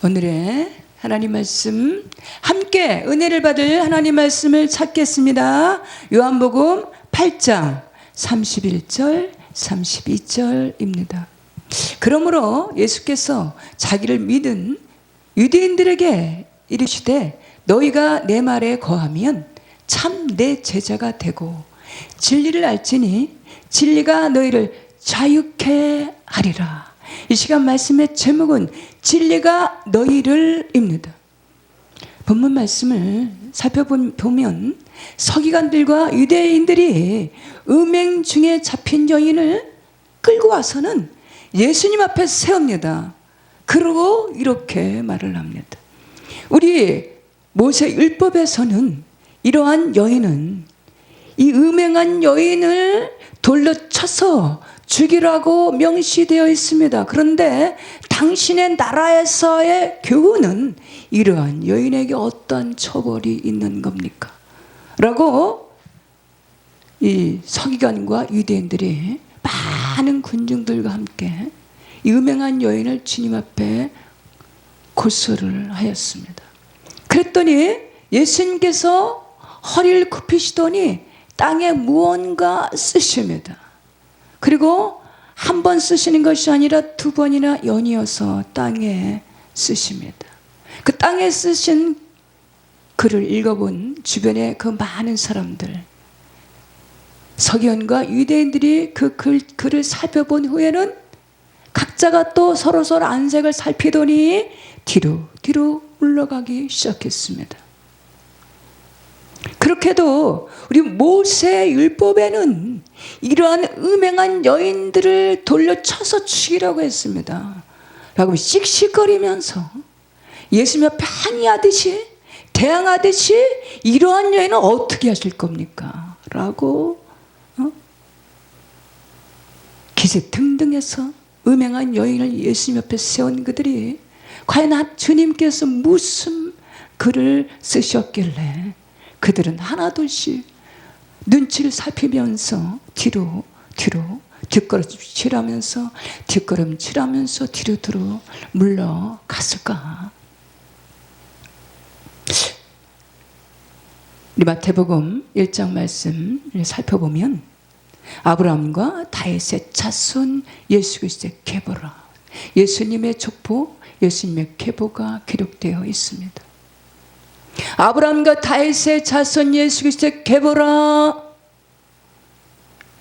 오늘의 하나님 말씀 함께 은혜를 받을 하나님 말씀을 찾겠습니다. 요한복음 8장 31절 32절입니다. 그러므로 예수께서 자기를 믿은 유대인들에게 이르시되 너희가 내 말에 거하면 참 내 제자가 되고 진리를 알지니 진리가 너희를 자유케 하리라. 이 시간 말씀의 제목은 진리가 너희를 입니다. 본문 말씀을 살펴보면 서기관들과 유대인들이 음행 중에 잡힌 여인을 끌고 와서는 예수님 앞에 세웁니다. 그러고 이렇게 말을 합니다. 우리 모세 율법에서는 이러한 여인은 이 음행한 여인을 돌로 쳐서 죽이라고 명시되어 있습니다. 그런데 당신의 나라에서의 교훈은 이러한 여인에게 어떤 처벌이 있는 겁니까? 라고 이 서기관과 유대인들이 많은 군중들과 함께 이 음행한 여인을 주님 앞에 고소를 하였습니다. 그랬더니 예수님께서 허리를 굽히시더니 땅에 무언가 쓰십니다. 그리고 한 번 쓰시는 것이 아니라 두 번이나 연이어서 땅에 쓰십니다. 그 땅에 쓰신 글을 읽어본 주변의 그 많은 사람들, 서기관과 유대인들이 그 글을 살펴본 후에는 각자가 또 서로 안색을 살피더니 뒤로 물러가기 시작했습니다. 그렇게도 우리 모세 율법에는 이러한 음행한 여인들을 돌려 쳐서 죽이라고 했습니다. 라고 씩씩거리면서 예수님 앞에 항의하듯이 대항하듯이 이러한 여인은 어떻게 하실 겁니까? 라고 기세등등해서 음행한 여인을 예수님 앞에 세운 그들이 과연 주님께서 무슨 글을 쓰셨길래 그들은 하나둘씩 눈치를 살피면서 뒤로 뒷걸음질하면서 뒤로 물러갔을까? 우리 마태복음 1장 말씀 살펴보면 아브라함과 다윗의 자손 예수 그리스도의 계보라, 예수님의 족보, 예수님의 계보가 기록되어 있습니다. 아브라함과 다윗의 자손 예수 그리스도의 계보라.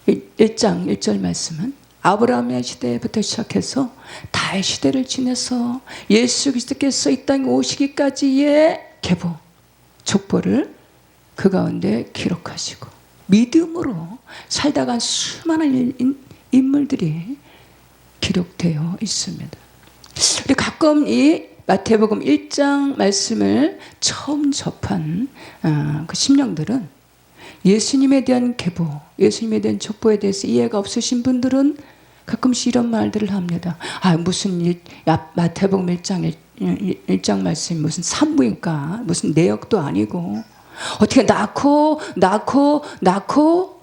1장 1절 말씀은 아브라함의 시대부터 시작해서 다윗 시대를 지내서 예수 그리스도께서 이 땅에 오시기까지의 계보, 족보를 그 가운데 기록하시고 믿음으로 살다간 수많은 인물들이 기록되어 있습니다. 우리 가끔 이 마태복음 1장 말씀을 처음 접한 그 심령들은 예수님에 대한 계보, 예수님에 대한 족보에 대해서 이해가 없으신 분들은 가끔씩 이런 말들을 합니다. 무슨 마태복음 1장 말씀이 무슨 산부인과 무슨 내역도 아니고 어떻게 낳고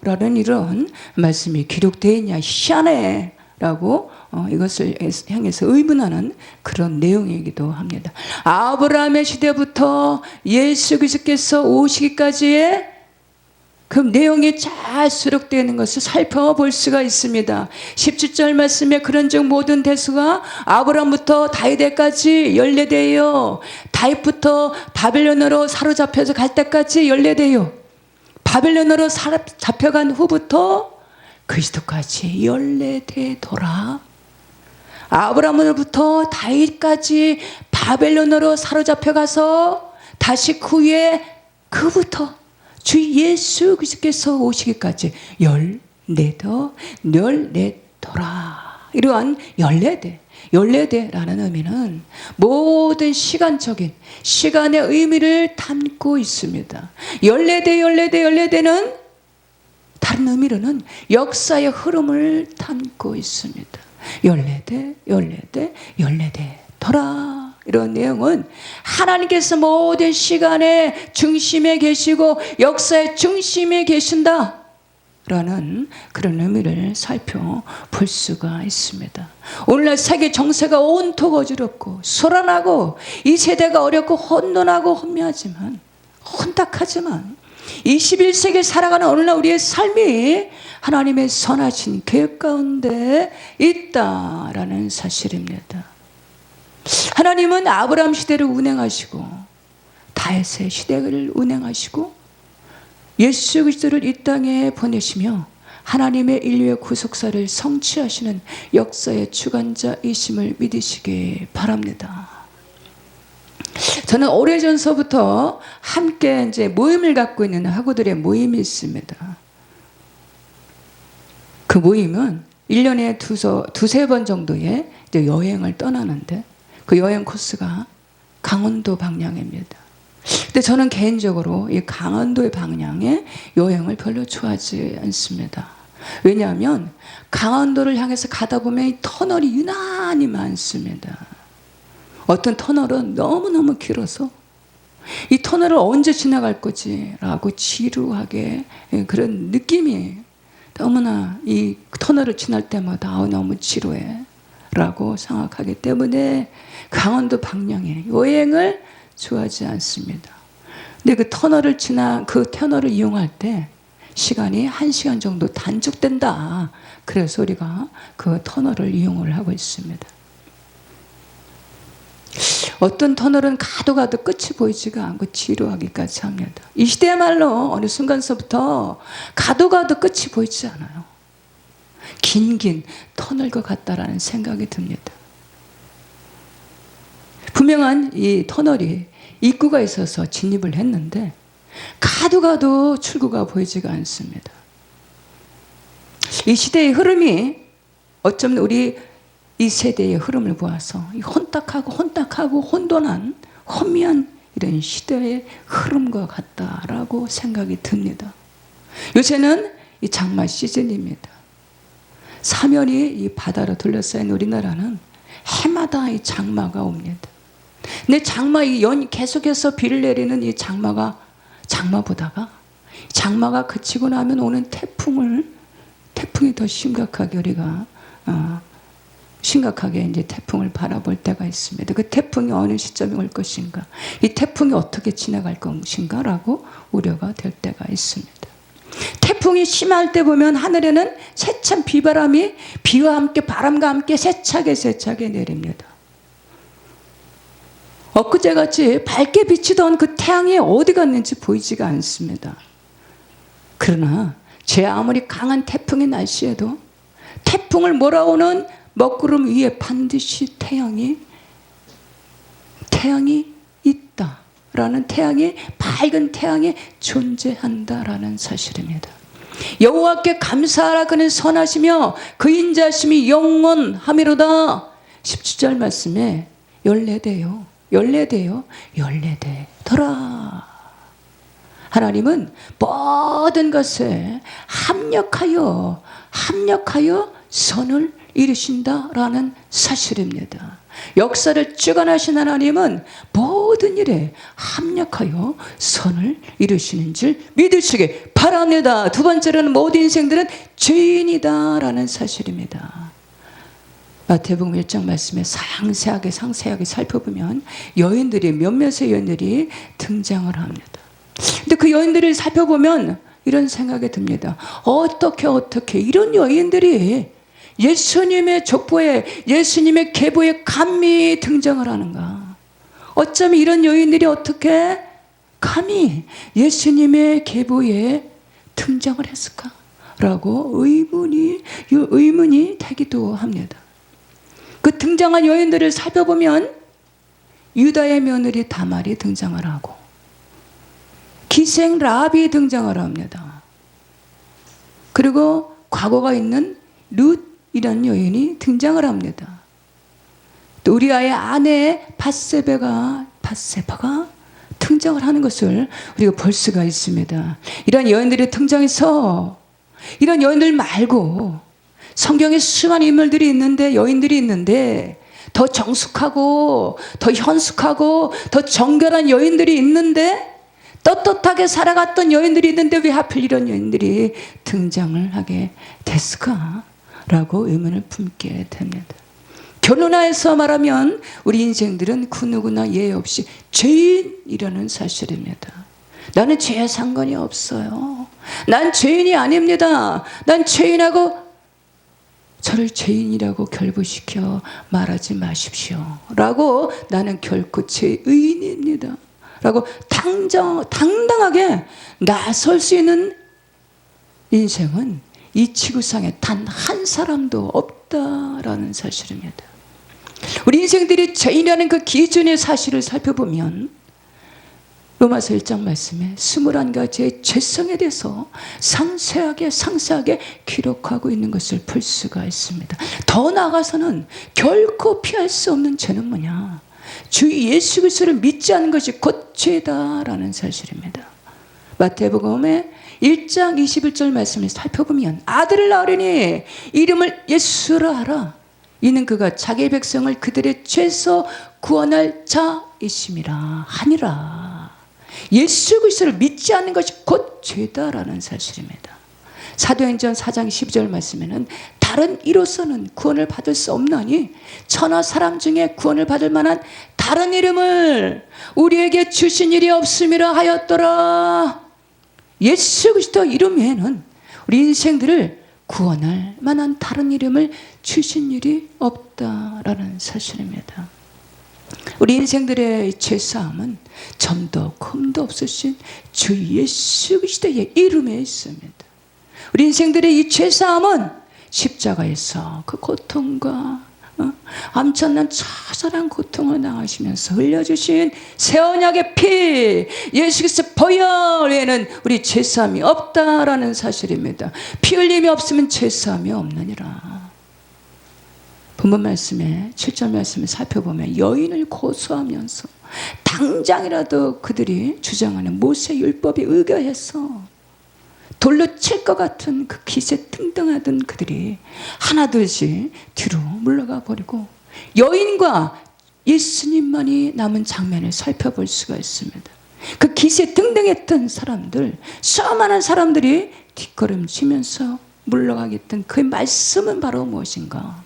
라는 이런 말씀이 기록되어 있냐, 희한해 라고 이것을 향해서 의문하는 그런 내용이기도 합니다. 아브라함의 시대부터 예수 그리스도께서 오시기까지의 그 내용이 잘 수록되어 있는 것을 살펴볼 수가 있습니다. 17절 말씀에 그런즉 모든 대수가 아브라함부터 다윗에까지 연례되어 다윗부터 바벨론으로 사로잡혀서 갈 때까지 연례되어 바벨론으로 잡혀간 후부터 그리스도까지 연례되더라. 아브라함으로부터 다윗까지 바벨론으로 사로잡혀가서 다시 그 후에 그부터 주 예수 그리스도께서 오시기까지 열내더라. 이러한 연례대라는 의미는 모든 시간적인 시간의 의미를 담고 있습니다. 연례대는 다른 의미로는 역사의 흐름을 담고 있습니다. 연례되더라. 이런 내용은 하나님께서 모든 시간의 중심에 계시고 역사의 중심에 계신다. 라는 그런 의미를 살펴볼 수가 있습니다. 오늘날 세계 정세가 온통 어지럽고 소란하고 이 세대가 어렵고 혼돈하고 혼미하지만 혼탁하지만 21세기에 살아가는 오늘날 우리의 삶이 하나님의 선하신 계획 가운데 있다라는 사실입니다. 하나님은 아브라함 시대를 운행하시고 다윗의 시대를 운행하시고 예수 그리스도를 이 땅에 보내시며 하나님의 인류의 구속사를 성취하시는 역사의 주관자이심을 믿으시기 바랍니다. 저는 오래전서부터 함께 이제 모임을 갖고 있는 학우들의 모임이 있습니다. 그 모임은 1년에 두세 번 정도의 이제 여행을 떠나는데 그 여행 코스가 강원도 방향입니다. 근데 저는 개인적으로 이 강원도의 방향의 여행을 별로 좋아하지 않습니다. 왜냐하면 강원도를 향해서 가다 보면 이 터널이 유난히 많습니다. 어떤 터널은 너무너무 길어서 이 터널을 언제 지나갈 거지 라고 지루하게 그런 느낌이 너무나 이 터널을 지날 때마다 너무 지루해 라고 생각하기 때문에 강원도 방향의 여행을 좋아하지 않습니다. 근데 그 터널을 이용할 때 시간이 1시간 정도 단축된다. 그래서 우리가 그 터널을 이용을 하고 있습니다. 어떤 터널은 가도 끝이 보이지가 않고 지루하기까지 합니다. 이 시대야말로 어느 순간서부터 가도 끝이 보이지 않아요. 긴 터널과 같다라는 생각이 듭니다. 분명한 이 터널이 입구가 있어서 진입을 했는데 가도 출구가 보이지가 않습니다. 이 시대의 흐름이 어쩌면 우리 이 세대의 흐름을 보아서 혼탁하고 혼돈한 혼미한 이런 시대의 흐름과 같다라고 생각이 듭니다. 요새는 이 장마 시즌입니다. 사면이 이 바다로 둘러싸인 우리나라는 해마다 이 장마가 옵니다. 근데 계속해서 비를 내리는 이 장마 보다가 장마가 그치고 나면 오는 태풍이 더 심각하게 우리가 심각하게 이제 태풍을 바라볼 때가 있습니다. 그 태풍이 어느 시점에 올 것인가, 이 태풍이 어떻게 지나갈 것인가라고 우려가 될 때가 있습니다. 태풍이 심할 때 보면 하늘에는 세찬 비바람이 비와 함께 바람과 함께 세차게 내립니다. 엊그제같이 밝게 비치던 그 태양이 어디 갔는지 보이지가 않습니다. 그러나 제 아무리 강한 태풍의 날씨에도 태풍을 몰아오는 먹구름 위에 반드시 태양이 있다라는 밝은 태양이 존재한다라는 사실입니다. 여호와께 감사하라 그는 선하시며 그 인자심이 영원하미로다. 17절 말씀에 열내되더라. 하나님은 모든 것에 합력하여 선을 이루신다라는 사실입니다. 역사를 주관하신 하나님은 모든 일에 합력하여 선을 이루시는 줄 믿으시기 바랍니다. 두 번째로는 모든 인생들은 죄인이다라는 사실입니다. 마태복음 1장 말씀에 상세하게 살펴보면 몇몇의 여인들이 등장을 합니다. 근데 그 여인들을 살펴보면 이런 생각이 듭니다. 어떻게 이런 여인들이 예수님의 족보에, 예수님의 계보에 감히 등장을 하는가? 어쩌면 이런 여인들이 어떻게 감히 예수님의 계보에 등장을 했을까? 라고 의문이 되기도 합니다. 그 등장한 여인들을 살펴보면 유다의 며느리 다말이 등장을 하고 기생 라합이 등장을 합니다. 그리고 과거가 있는 룻이라는 여인이 등장을 합니다. 또 우리아의 아내 밧세바가 등장을 하는 것을 우리가 볼 수가 있습니다. 이런 여인들이 등장해서 이런 여인들 말고 성경에 수많은 인물들이 있는데, 여인들이 있는데 더 정숙하고 더 현숙하고 더 정결한 여인들이 있는데 떳떳하게 살아갔던 여인들이 있는데 왜 하필 이런 여인들이 등장을 하게 됐을까? 라고 의문을 품게 됩니다. 결론하여서 말하면 우리 인생들은 그 누구나 예외 없이 죄인이라는 사실입니다. 나는 죄와 상관이 없어요. 난 죄인이 아닙니다. 난 죄인하고 저를 죄인이라고 결부시켜 말하지 마십시오. 라고 나는 결코 죄의인입니다. 라고 당당하게 나설 수 있는 인생은 이 지구상에 단 한 사람도 없다라는 사실입니다. 우리 인생들이 죄인이라는 그 기준의 사실을 살펴보면 로마서 1장 말씀에 21가지의 죄성에 대해서 상세하게 기록하고 있는 것을 볼 수가 있습니다. 더 나아가서는 결코 피할 수 없는 죄는 뭐냐? 주 예수 그리스도를 믿지 않는 것이 곧 죄다라는 사실입니다. 마태복음의 1장 21절 말씀을 살펴보면 아들을 낳으려니 이름을 예수라 하라. 이는 그가 자기 백성을 그들의 죄에서 구원할 자이심이라 하니라. 예수 그리스도를 믿지 않는 것이 곧 죄다라는 사실입니다. 사도행전 4장 12절 말씀에는 다른 이로서는 구원을 받을 수 없나니 천하 사람 중에 구원을 받을 만한 다른 이름을 우리에게 주신 일이 없음이라 하였더라. 예수 그리스도 이름 외에는 우리 인생들을 구원할 만한 다른 이름을 주신 일이 없다라는 사실입니다. 우리 인생들의 죄사함은 점도 흠도 없으신 주 예수 그리스도의 이름에 있습니다. 우리 인생들의 이 죄사함은 십자가에서 그 고통과 엄청난 처절한 고통을 당하시면서 흘려주신 새 언약의 피 예수 그리스도 보혈 외에는 우리 죄사함이 없다라는 사실입니다. 피 흘림이 없으면 죄사함이 없느니라. 본문 말씀에 7절 말씀을 살펴보면 여인을 고소하면서 당장이라도 그들이 주장하는 모세 율법에 의거해서 돌로 칠 것 같은 그 기세 등등하던 그들이 하나둘씩 뒤로 물러가 버리고 여인과 예수님만이 남은 장면을 살펴볼 수가 있습니다. 그 기세 등등했던 사람들, 수많은 사람들이 뒷걸음치면서 물러가게 했던 그 말씀은 바로 무엇인가?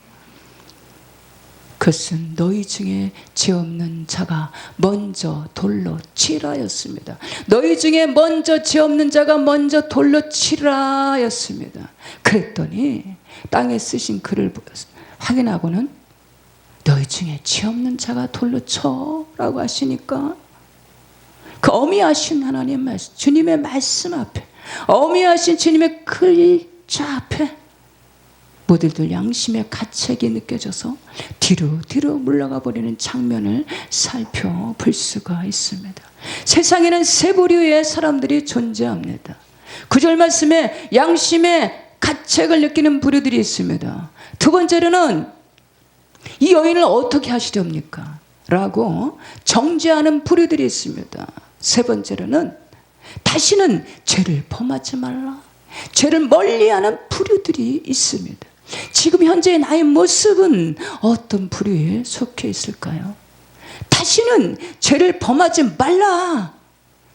그것은 너희 중에 죄 없는 자가 먼저 돌로 치라였습니다. 너희 중에 먼저 죄 없는 자가 먼저 돌로 치라였습니다. 그랬더니 땅에 쓰신 글을 확인하고는 너희 중에 죄 없는 자가 돌로 쳐라고 하시니까 그 어미하신 하나님 말씀, 주님의 말씀 앞에, 어미하신 주님의 글자 앞에 모두들 양심의 가책이 느껴져서 뒤로 물러가 버리는 장면을 살펴볼 수가 있습니다. 세상에는 세 부류의 사람들이 존재합니다. 9절 말씀에 양심의 가책을 느끼는 부류들이 있습니다. 두 번째로는 이 여인을 어떻게 하시렵니까? 라고 정죄하는 부류들이 있습니다. 세 번째로는 다시는 죄를 범하지 말라, 죄를 멀리하는 부류들이 있습니다. 지금 현재 나의 모습은 어떤 부류에 속해 있을까요? 다시는 죄를 범하지 말라,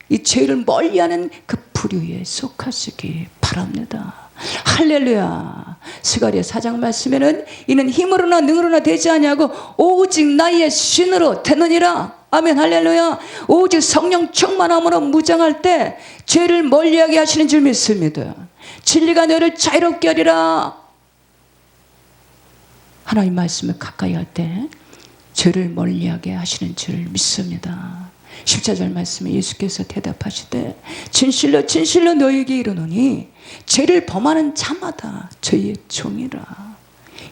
이 죄를 멀리하는 그 부류에 속하시기 바랍니다. 할렐루야. 스가랴 4장 말씀에는 이는 힘으로나 능으로나 되지 아니하고 오직 나의 신으로 되느니라. 아멘. 할렐루야. 오직 성령 충만함으로 무장할 때 죄를 멀리하게 하시는 줄 믿습니다. 진리가 너를 자유롭게 하리라. 하나님 말씀을 가까이 할 때 죄를 멀리하게 하시는 줄 믿습니다. 14절 말씀에 예수께서 대답하시되 진실로 진실로 너희에게 이르노니 죄를 범하는 자마다 죄의 종이라.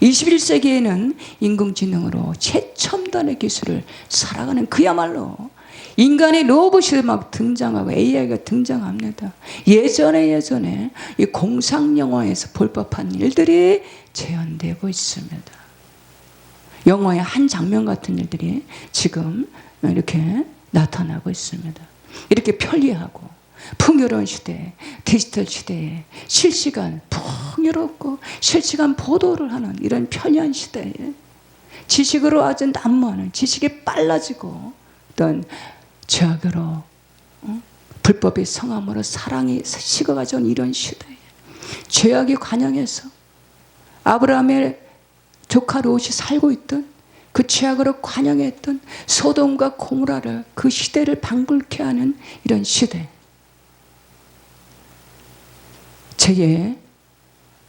21세기에는 인공지능으로 최첨단의 기술을 살아가는 그야말로 인간의 로봇이 막 등장하고 AI가 등장합니다. 예전에 이 공상영화에서 볼 법한 일들이 재현되고 있습니다. 영화의 한 장면 같은 일들이 지금 이렇게 나타나고 있습니다. 이렇게 편리하고 풍요로운 시대, 디지털 시대에 실시간 풍요롭고 실시간 보도를 하는 이런 편리한 시대에 지식으로 아주 난무하는, 지식이 빨라지고 어떤 죄악으로 불법의 성함으로 사랑이 식어가져온 이런 시대에 죄악이 관영해서 아브라함의 조카 롯이 살고 있던 그 죄악으로 관영했던 소돔과 고모라를 그 시대를 방불케 하는 이런 시대, 죄에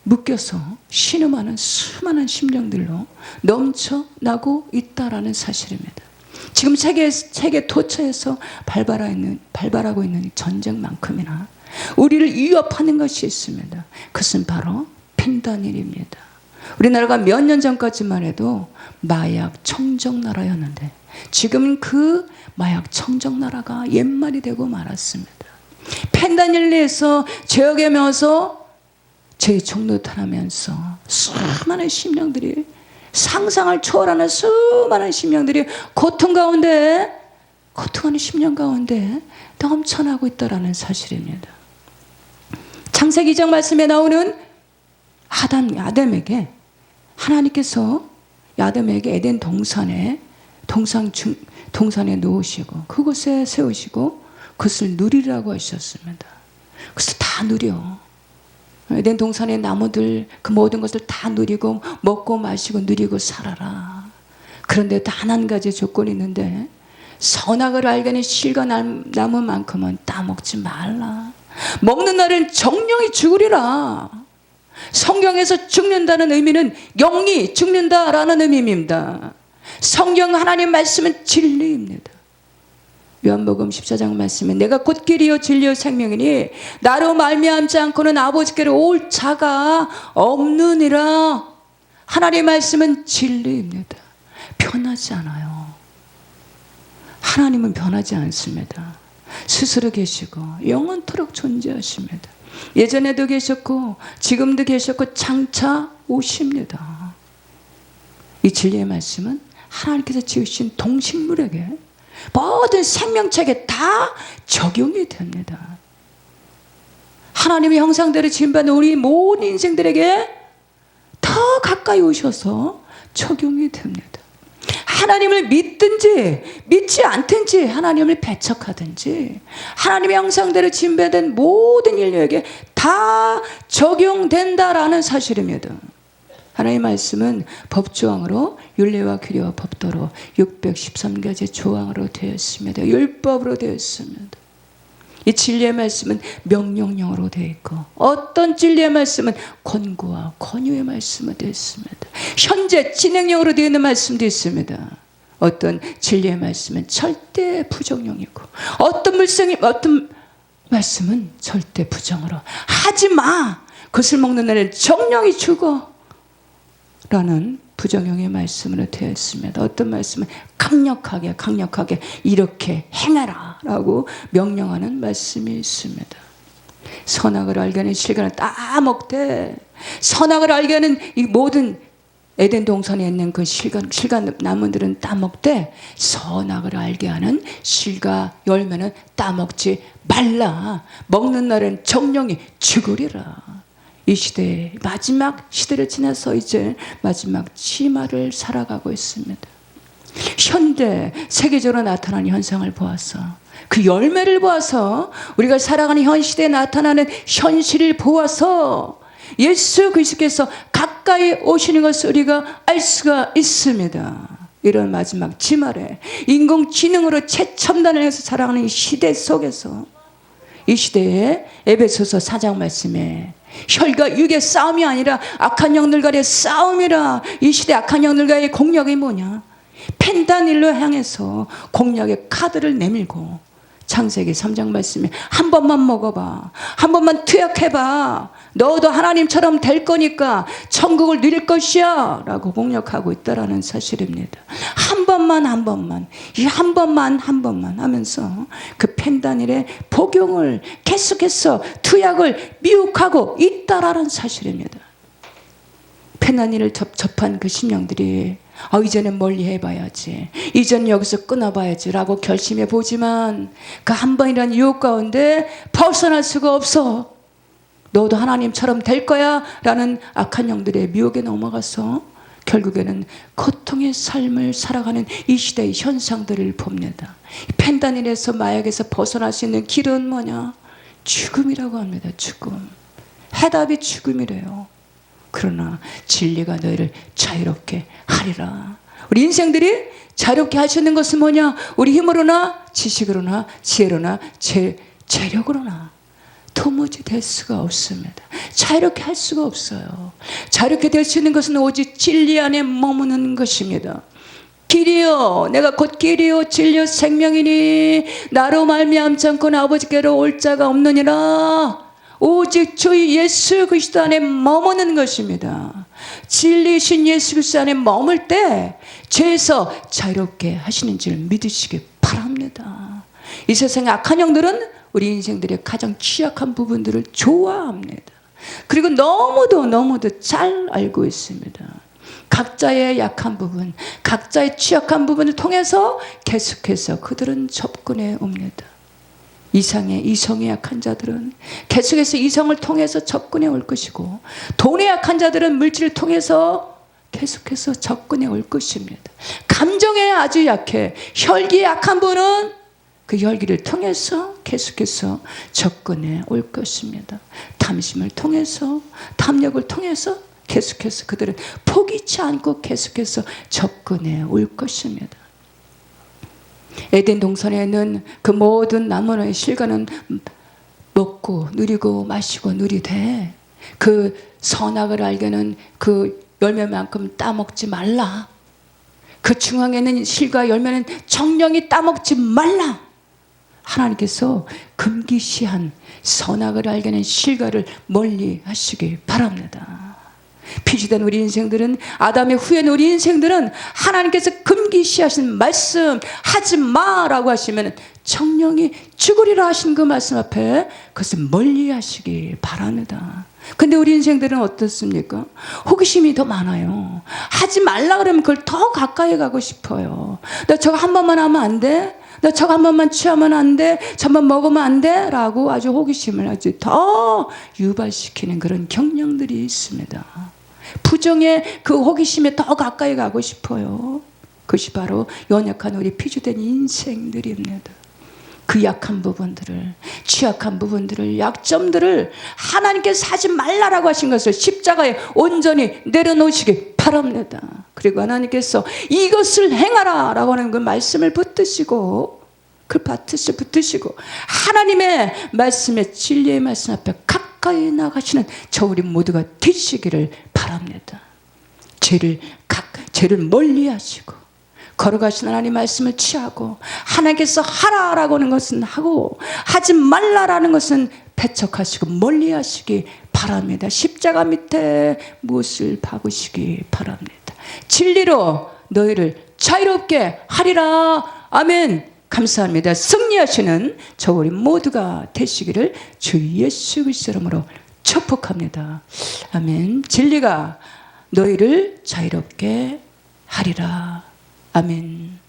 묶여서 신음하는 수많은 심령들로 넘쳐나고 있다라는 사실입니다. 지금 세계 도처에서 발발하고 있는 전쟁만큼이나 우리를 위협하는 것이 있습니다. 그것은 바로 펜다닐입니다. 우리나라가 몇 년 전까지만 해도 마약 청정나라였는데 지금 그 마약 청정나라가 옛말이 되고 말았습니다. 펜다닐에서 죄악에 매어서 죄의 종노릇하면서 수많은 심령들이, 상상을 초월하는 수많은 심령들이 고통하는 심령 가운데 넘쳐나고 있다는 사실입니다. 창세기 2장 말씀에 나오는 아담에게 하나님께서 아담에게 에덴 동산에 놓으시고 그곳에 세우시고 그것을 누리라고 하셨습니다. 그것을 다 누려. 에덴 동산의 나무들 그 모든 것을 다 누리고 먹고 마시고 누리고 살아라. 그런데 단 한 가지 조건이 있는데 선악을 알게 하는 실과 나무만큼은 따먹지 말라. 먹는 날은 정령이 죽으리라. 성경에서 죽는다는 의미는 영이 죽는다라는 의미입니다. 성경 하나님 말씀은 진리입니다. 요한복음 14장 말씀에 내가 곧 길이요 진리요 생명이니 나로 말미암지 않고는 아버지께로 올 자가 없느니라. 하나님 말씀은 진리입니다. 변하지 않아요. 하나님은 변하지 않습니다. 스스로 계시고 영원토록 존재하십니다. 예전에도 계셨고 지금도 계셨고 장차 오십니다. 이 진리의 말씀은 하나님께서 지으신 동식물에게 모든 생명체에 다 적용이 됩니다. 하나님의 형상대로 지음받은 우리 모든 인생들에게 더 가까이 오셔서 적용이 됩니다. 하나님을 믿든지 믿지 않든지, 하나님을 배척하든지 하나님의 형상대로 지음받은 모든 인류에게 다 적용된다라는 사실입니다. 하나님의 말씀은 법조항으로 율례와 규례와 법도로 613가지 조항으로 되어 있습니다. 율법으로 되어 있습니다. 이 진리의 말씀은 명령형으로 되어 있고 어떤 진리의 말씀은 권고와 권유의 말씀으로 되어 있습니다. 현재 진행형으로 되어 있는 말씀도 있습니다. 어떤 진리의 말씀은 절대 부정형이고 어떤 말씀은 절대 부정으로 하지 마. 그것을 먹는 날에 정령이 죽어. 라는 부정형의 말씀으로 되어 있습니다. 어떤 말씀은 강력하게 이렇게 행하라 라고 명령하는 말씀이 있습니다. 선악을 알게 하는 실과는 다 먹되, 선악을 알게 하는 이 모든 에덴 동산에 있는 그 실과 나무들은 따먹되 선악을 알게 하는 실과 열매는 따먹지 말라. 먹는 날엔 정령이 죽으리라. 이 시대에 마지막 시대를 지나서 이제 마지막 치마를 살아가고 있습니다. 현대 세계적으로 나타나는 현상을 보아서 그 열매를 보아서 우리가 살아가는 현 시대에 나타나는 현실을 보아서 예수 그리스도께서 가까이 오시는 것을 우리가 알 수가 있습니다. 이런 마지막 지말에 인공지능으로 최첨단을 해서 살아가는 이 시대 속에서 이 시대에 에베소서 4장 말씀에 혈과 육의 싸움이 아니라 악한 영들과의 싸움이라. 이 시대 악한 영들과의 공략이 뭐냐? 펜다닐로 향해서 공략의 카드를 내밀고 창세기 3장 말씀에 한 번만 먹어봐, 한 번만 투약해봐, 너도 하나님처럼 될 거니까 천국을 누릴 것이야 라고 공략하고 있다라는 사실입니다. 한 번만 이 한 번만 하면서 그 펜다닐의 복용을 계속해서 투약을 미혹하고 있다라는 사실입니다. 펜다닐을 접한 그 심령들이 이제는 멀리 해봐야지, 이제는 여기서 끊어봐야지 라고 결심해 보지만 그 한 번이라는 유혹 가운데 벗어날 수가 없어. 너도 하나님처럼 될 거야 라는 악한 영들의 미혹에 넘어가서 결국에는 고통의 삶을 살아가는 이 시대의 현상들을 봅니다. 펜다닐에서 마약에서 벗어날 수 있는 길은 뭐냐? 죽음이라고 합니다. 죽음. 해답이 죽음이래요. 그러나 진리가 너희를 자유롭게 하리라. 우리 인생들이 자유롭게 하시는 것은 뭐냐? 우리 힘으로나 지식으로나 지혜로나 재력으로나 도무지 될 수가 없습니다. 자유롭게 할 수가 없어요. 자유롭게 될 수 있는 것은 오직 진리 안에 머무는 것입니다. 길이요, 내가 곧 길이요 진리요 생명이니 나로 말미암지 않고는 아버지께로 올 자가 없느니라. 오직 주의 예수 그리스도 안에 머무는 것입니다. 진리이신 예수 그리스도 안에 머물 때 죄에서 자유롭게 하시는 줄 믿으시기 바랍니다. 이 세상의 악한 영들은 우리 인생들의 가장 취약한 부분들을 좋아합니다. 그리고 너무도 잘 알고 있습니다. 각자의 약한 부분, 각자의 취약한 부분을 통해서 계속해서 그들은 접근해 옵니다. 이성의 약한 자들은 계속해서 이성을 통해서 접근해 올 것이고, 돈의 약한 자들은 물질을 통해서 계속해서 접근해 올 것입니다. 감정에 아주 약해 혈기에 약한 분은 그 혈기를 통해서 계속해서 접근해 올 것입니다. 탐심을 통해서, 탐욕을 통해서 계속해서 그들은 포기치 않고 계속해서 접근해 올 것입니다. 에덴 동산에는 그 모든 나무의 실과는 먹고 누리고 마시고 누리되 그 선악을 알게는 그 열매만큼 따먹지 말라. 그 중앙에는 실과 열매는 정령이 따먹지 말라. 하나님께서 금기시한 선악을 알게는 실과를 멀리 하시기 바랍니다. 피지된 우리 인생들은, 아담의 후에 우리 인생들은 하나님께서 금기시하신 말씀 하지 마라고 하시면 정령이 죽으리라 하신 그 말씀 앞에 그것을 멀리 하시기 바랍니다. 근데 우리 인생들은 어떻습니까? 호기심이 더 많아요. 하지 말라 그러면 그걸 더 가까이 가고 싶어요. 나 저거 한 번만 하면 안 돼? 나 저거 한 번만 취하면 안 돼? 저만 먹으면 안 돼? 라고 아주 호기심을 아주 더 유발시키는 그런 경향들이 있습니다. 부정의 그 호기심에 더 가까이 가고 싶어요. 그것이 바로 연약한 우리 피주된 인생들입니다. 그 약한 부분들을, 취약한 부분들을, 약점들을 하나님께서 하지 말라라고 하신 것을 십자가에 온전히 내려놓으시기 바랍니다. 그리고 하나님께서 이것을 행하라 라고 하는 그 말씀을 붙드시고, 그 밭을 붙드시고 하나님의 말씀에, 진리의 말씀 앞에 가까이 나가시는 저 우리 모두가 되시기를 바랍니다. 죄를 멀리 하시고 걸어가신 하나님 말씀을 취하고, 하나님께서 하라라고 하는 것은 하고 하지 말라라는 것은 배척하시고 멀리 하시기 바랍니다. 십자가 밑에 무엇을 박으시기 바랍니다. 진리로 너희를 자유롭게 하리라. 아멘. 감사합니다. 승리하시는 저 우리 모두가 되시기를 주 예수 그리스도 이름으로 축복합니다. 아멘. 진리가 너희를 자유롭게 하리라. 아멘.